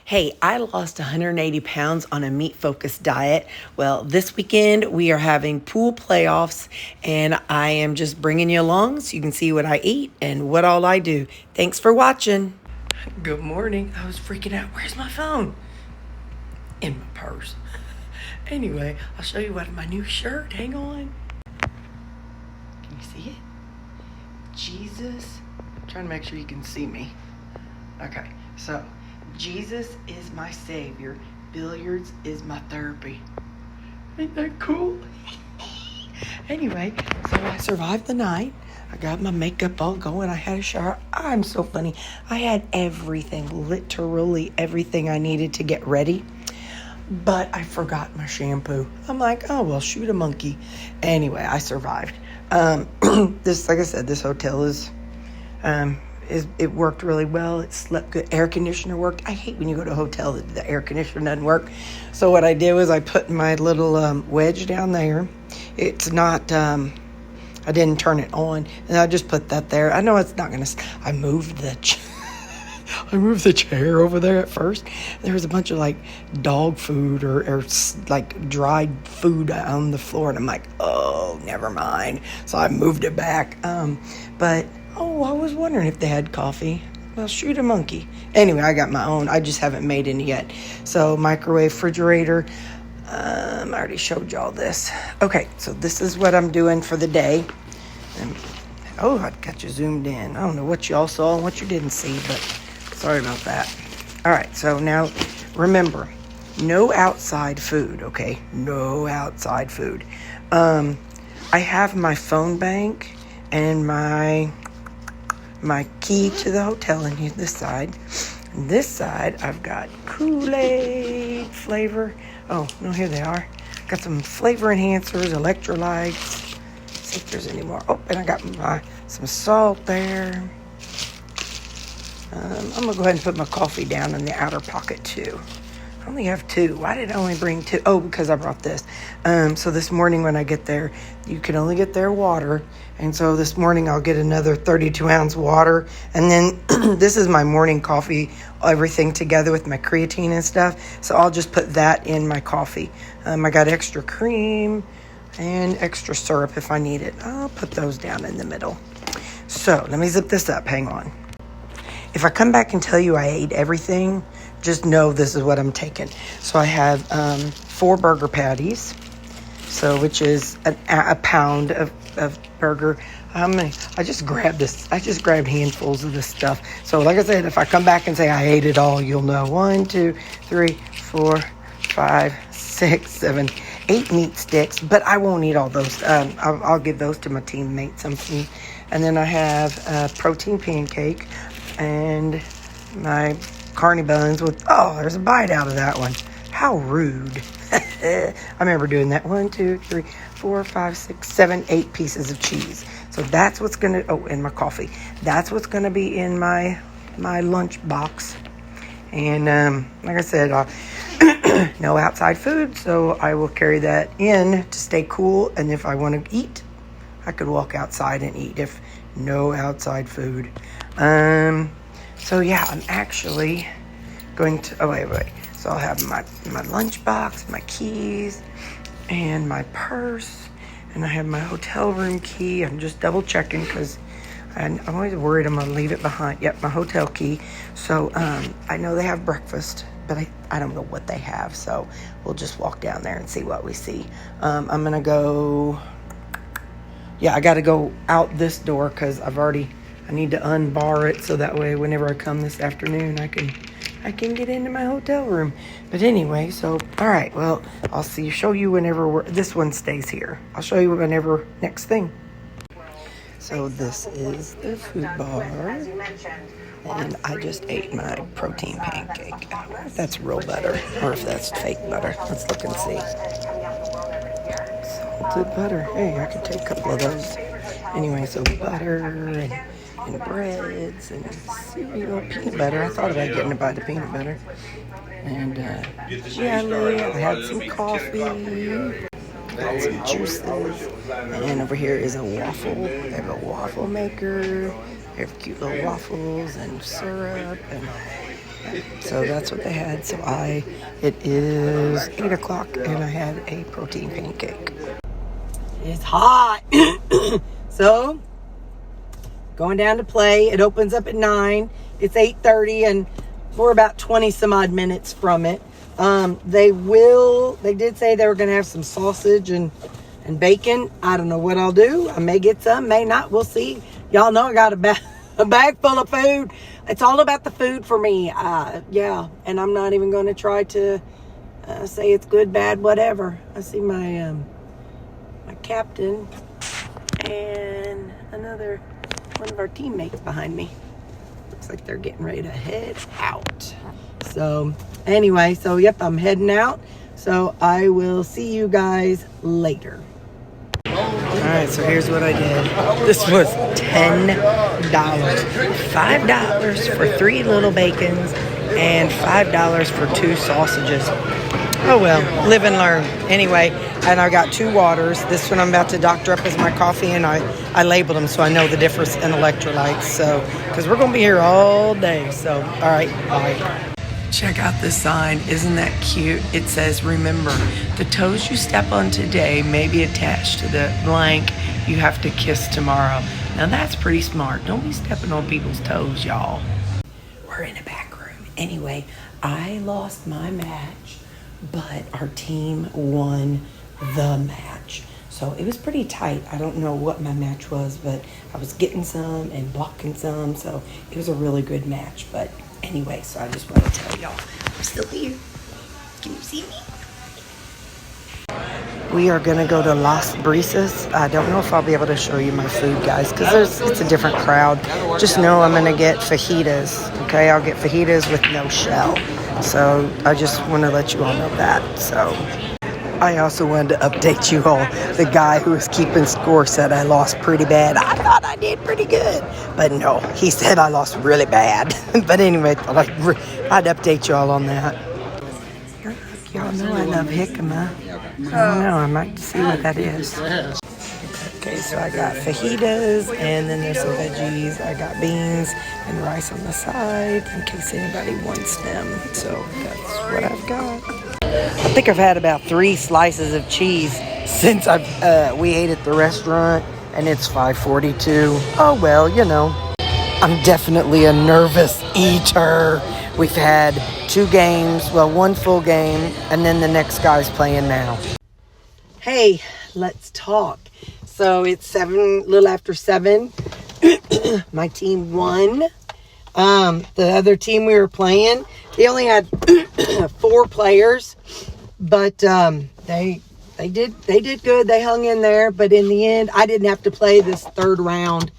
Hey, I lost 180 pounds on a meat-focused diet. Well, this weekend we are having pool playoffs, and I am just bringing you along so you can see what I eat and what all I do. Thanks for watching. Good morning. I was freaking out. Where's my phone? In my purse. Anyway, I'll show you what my new shirt. Hang on. Can you see it? Jesus. I'm trying to make sure you can see me. Okay, so Jesus is my savior. Billiards is my therapy. Ain't that cool? Anyway, so I survived the night. I got my makeup all going. I had a shower. I'm so funny. I had everything, literally everything I needed to get ready. But I forgot my shampoo. I'm like, oh, well, shoot a monkey. Anyway, I survived. This, like I said, this hotel it worked really well. It slept good. Air conditioner worked. I hate when you go to a hotel that the air conditioner doesn't work. So what I did was I put my little wedge down there. It's not, I didn't turn it on. And I just put that there. I know it's not going to, I moved the chair over there at first. There was a bunch of like dog food or like dried food on the floor. And I'm like, oh, never mind. So I moved it back. Oh, I was wondering if they had coffee. Well, shoot a monkey. Anyway, I got my own. I just haven't made any yet. So microwave, refrigerator. I already showed y'all this. Okay, so this is what I'm doing for the day. I got you zoomed in. I don't know what y'all saw and what you didn't see, but sorry about that. All right, so now remember, no outside food, okay? No outside food. I have my phone bank and my key to the hotel in here, this side. And this side, I've got Kool-Aid flavor. Oh, no, here they are. Got some flavor enhancers, electrolytes. See if there's any more. Oh, and I got some salt there. I'm going to go ahead and put my coffee down in the outer pocket, too. I only have two. Why did I only bring two? Oh, because I brought this. So this morning when I get there, you can only get there water. And so this morning I'll get another 32-ounce water. And then this is my morning coffee, everything together with my creatine and stuff. So I'll just put that in my coffee. I got extra cream and extra syrup if I need it. I'll put those down in the middle. So let me zip this up. Hang on. If I come back and tell you I ate everything, just know this is what I'm taking. So I have 4 burger patties, which is a pound of burger. I just grabbed handfuls of this stuff. So like I said, if I come back and say I ate it all, you'll know. 1, 2, 3, 4, 5, 6, 7, 8 meat sticks. But I won't eat all those. I'll give those to my teammates. And then I have a protein pancake and my carny buns with, there's a bite out of that one. How rude. I remember doing that. 1, 2, 3, 4, 5, 6, 7, 8 pieces of cheese. So that's what's going to, and my coffee. That's what's going to be in my lunch box. And like I said, no outside food. So I will carry that in to stay cool. And if I want to eat, I could walk outside and eat if no outside food. So yeah, I'm actually going to, wait. So I'll have my lunch box, my keys, and my purse, and I have my hotel room key. I'm just double checking because I'm always worried I'm going to leave it behind. Yep, my hotel key. So I know they have breakfast, but I don't know what they have. So we'll just walk down there and see what we see. I'm going to go, I got to go out this door because I need to unbar it so that way whenever I come this afternoon, I can get into my hotel room. But anyway, so, all right, well, I'll show you whenever this one stays here. I'll show you whenever next thing. So this is the food bar, and I just ate my protein pancake. I don't know if that's real butter or if that's fake butter. Let's look and see. Salted butter. Hey, I could take a couple of those. Anyway, so butter and breads and cereal, peanut butter. I thought about getting a bite of peanut butter. And jelly. I had some coffee. Got some juices. And over here is a waffle. I have a waffle maker. They have cute little waffles and syrup. So that's what they had. So it is 8 o'clock and I had a protein pancake. It's hot. So, going down to play. It opens up at 9. It's 8:30 and we're about 20 some odd minutes from it. They did say they were going to have some sausage and bacon. I don't know what I'll do. I may get some, may not. We'll see. Y'all know I got a bag full of food. It's all about the food for me. Yeah, and I'm not even going to try to say it's good, bad, whatever. I see my captain and another one of our teammates behind me. Looks like they're getting ready to head out. So anyway, yep, I'm heading out. So I will see you guys later. Alright, so here's what I did. This was $10. $5 for 3 little bacons and $5 for 2 sausages. Oh well, live and learn. Anyway, and I got 2 waters. This one I'm about to doctor up as my coffee, and I labeled them so I know the difference in electrolytes. So, because we're going to be here all day. So, alright, bye. Check out this sign. Isn't that cute? It says, remember, the toes you step on today may be attached to the blank you have to kiss tomorrow. Now that's pretty smart. Don't be stepping on people's toes, y'all. We're in a back room. Anyway, I lost my match, but our team won the match. So it was pretty tight. I don't know what my match was, but I was getting some and blocking some. So it was a really good match. But anyway, so I just want to tell y'all, I'm still here. Can you see me? We are going to go to Las Brisas. I don't know if I'll be able to show you my food, guys, because it's a different crowd. Just know I'm going to get fajitas, okay? I'll get fajitas with no shell. So I just want to let you all know that. So I also wanted to update you all. The guy who was keeping score said I lost pretty bad. I thought I did pretty good. But no, he said I lost really bad. But anyway, I'd update you all on that. Y'all know I love jicama. I don't know, I might see what that is. Okay, so I got fajitas, and then there's some veggies. I got beans and rice on the side in case anybody wants them. So that's what I've got. I think I've had about 3 slices of cheese since we ate at the restaurant, and it's 5:42. Oh well, you know, I'm definitely a nervous eater. We've had 2 games, well, 1 full game, and then the next guy's playing now. Hey, let's talk. So it's little after 7. My team won. The other team we were playing, they only had 4 players, but they did good. They hung in there, but in the end, I didn't have to play this 3rd round.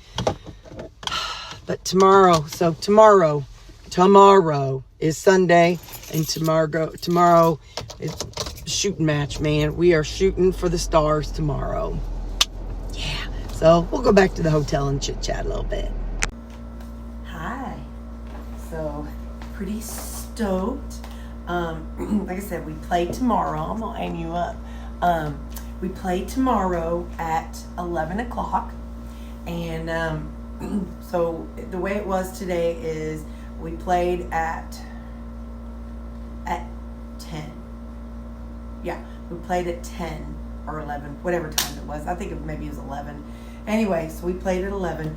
But tomorrow is Sunday, and tomorrow is shooting match, man. We are shooting for the stars tomorrow. Yeah. So we'll go back to the hotel and chit chat a little bit. Hi. So pretty stoked. Like I said, we play tomorrow. I'm gonna aim you up. We play tomorrow at 11 o'clock, and so the way it was today is we played at 10. Yeah, we played at 10 or 11, whatever time it was. I think maybe it was 11. Anyway, so we played at 11,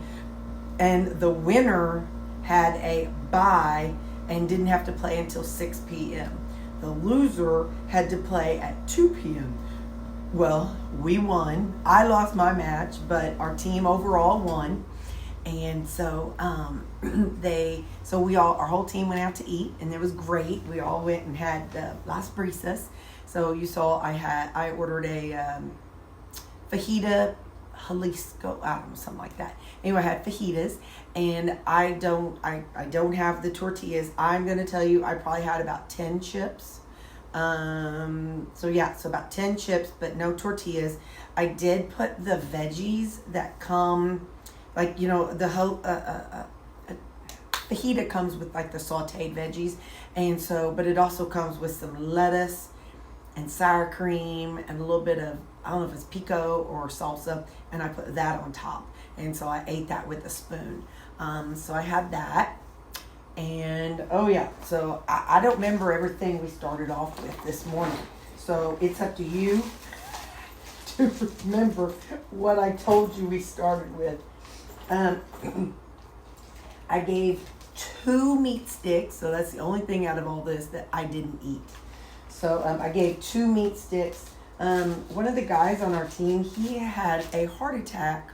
and the winner had a bye and didn't have to play until 6 p.m. The loser had to play at 2 p.m. Well, we won. I lost my match, but our team overall won. And so our whole team went out to eat, and it was great. We all went and had Las Brisas. So you saw I ordered a fajita Jalisco, I don't know, something like that. Anyway, I had fajitas, and I don't have the tortillas. I'm gonna tell you, I probably had about 10 chips. So about 10 chips, but no tortillas. I did put the veggies that come, like, you know, the whole fajita comes with like the sauteed veggies, and so, but it also comes with some lettuce and sour cream and a little bit of, I don't know if it's pico or salsa, and I put that on top, and so I ate that with a spoon. So I had that, And oh yeah, so I don't remember everything we started off with this morning. So it's up to you to remember what I told you we started with. I gave 2 meat sticks, so that's the only thing out of all this that I didn't eat. So I gave 2 meat sticks. One of the guys on our team, he had a heart attack.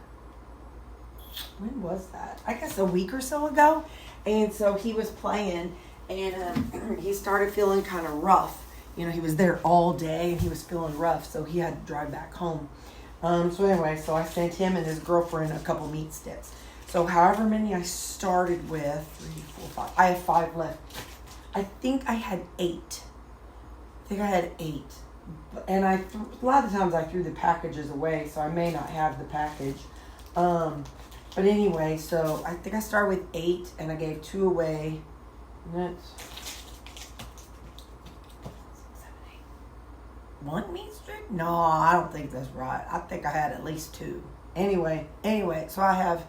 When was that? I guess a week or so ago. And so he was playing, and he started feeling kind of rough. You know, he was there all day, and he was feeling rough, so he had to drive back home. So anyway, so I sent him and his girlfriend a couple meat sticks. So however many I started with, 3, 4, 5. I have 5 left. I think I had 8. And a lot of times I threw the packages away, so I may not have the package. But anyway, so I think I started with 8, and I gave 2 away. That's 1 meat stick? No, I don't think that's right. I think I had at least 2. Anyway, so I have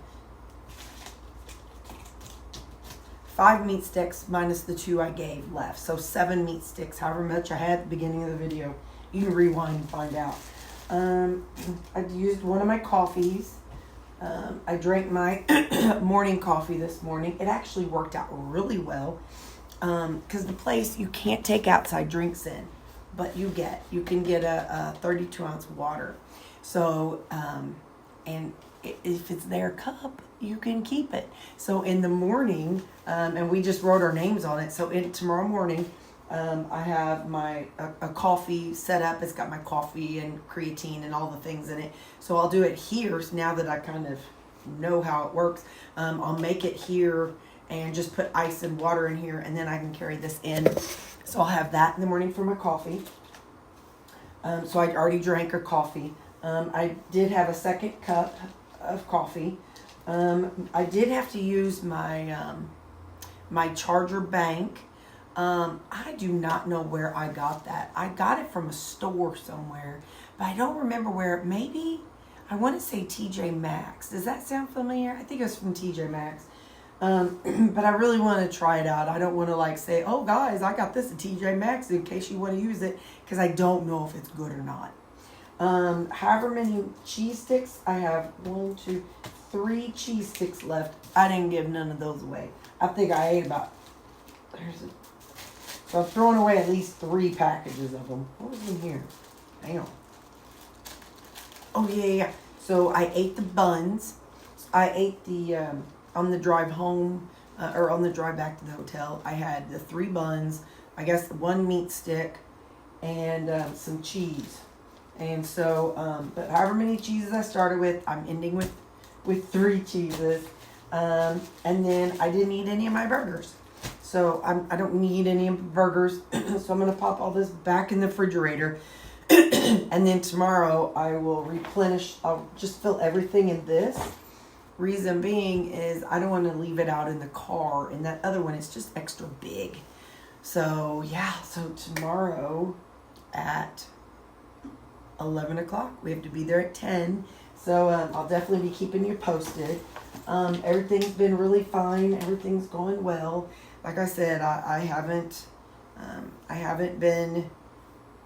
5 meat sticks minus the 2 I gave left. So 7 meat sticks, however much I had at the beginning of the video. You can rewind and find out. I used one of my coffees. I drank my morning coffee this morning. It actually worked out really well. Because the place, you can't take outside drinks in. But you can get a 32-ounce water. So, and if it's their cup, you can keep it. So in the morning, and we just wrote our names on it. So tomorrow morning, I have a coffee set up. It's got my coffee and creatine and all the things in it. So I'll do it here. So now that I kind of know how it works, I'll make it here and just put ice and water in here, and then I can carry this in. So I'll have that in the morning for my coffee. So I already drank a coffee. I did have a second cup of coffee. I did have to use my my charger bank. I do not know where I got that. I got it from a store somewhere, but I don't remember where. Maybe, I want to say TJ Maxx. Does that sound familiar? I think it was from TJ Maxx. But I really want to try it out. I don't want to say, oh guys, I got this at TJ Maxx in case you want to use it, because I don't know if it's good or not. However many cheese sticks, I have 1, 2, 3 cheese sticks left. I didn't give none of those away. I think I ate about, so I'm throwing away at least 3 packages of them. What was in here? Hang on. Oh yeah. So I ate the buns. I ate the, on the drive home, or on the drive back to the hotel, I had the 3 buns, I guess 1 meat stick, and some cheese. And so, but however many cheeses I started with, I'm ending with 3 cheeses. And then I didn't eat any of my burgers. So I don't need any burgers. So I'm going to pop all this back in the refrigerator. And then tomorrow I will replenish. I'll just fill everything in this. Reason being is I don't want to leave it out in the car. And that other one is just extra big. So yeah, so tomorrow at 11 o'clock. We have to be there at 10. So I'll definitely be keeping you posted. Everything's been really fine. Everything's going well. Like I said, I haven't been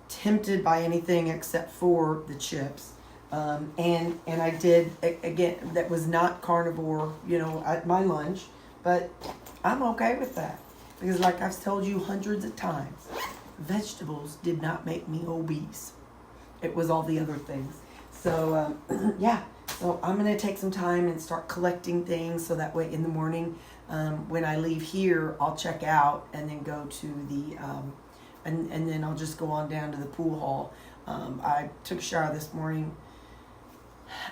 tempted by anything except for the chips. And I did, again, that was not carnivore, at my lunch. But I'm okay with that. Because like I've told you hundreds of times, vegetables did not make me obese. It was all the other things. So, yeah. So I'm going to take some time and start collecting things so that way in the morning, when I leave here, I'll check out and then go to the, and then I'll just go on down to the pool hall. I took a shower this morning.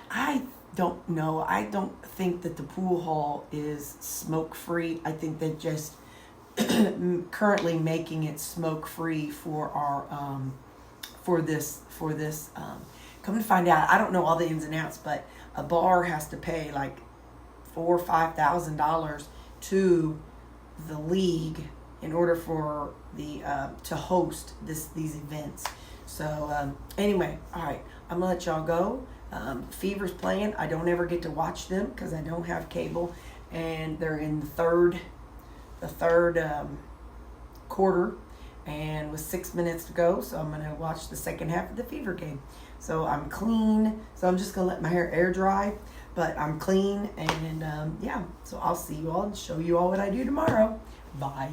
I don't know. I don't think that the pool hall is smoke-free. I think they're just currently making it smoke-free for our, for this, come to find out, I don't know all the ins and outs, but a bar has to pay like $4,000 or $5,000 to the league in order for the to host these events. So anyway, all right, I'm gonna let y'all go. Fever's playing. I don't ever get to watch them because I don't have cable, and they're in the the third quarter, and with 6 minutes to go, so I'm going to watch the second half of the Fever game. So I'm clean, so I'm just going to let my hair air dry, but I'm clean, and yeah, so I'll see you all and show you all what I do tomorrow. Bye.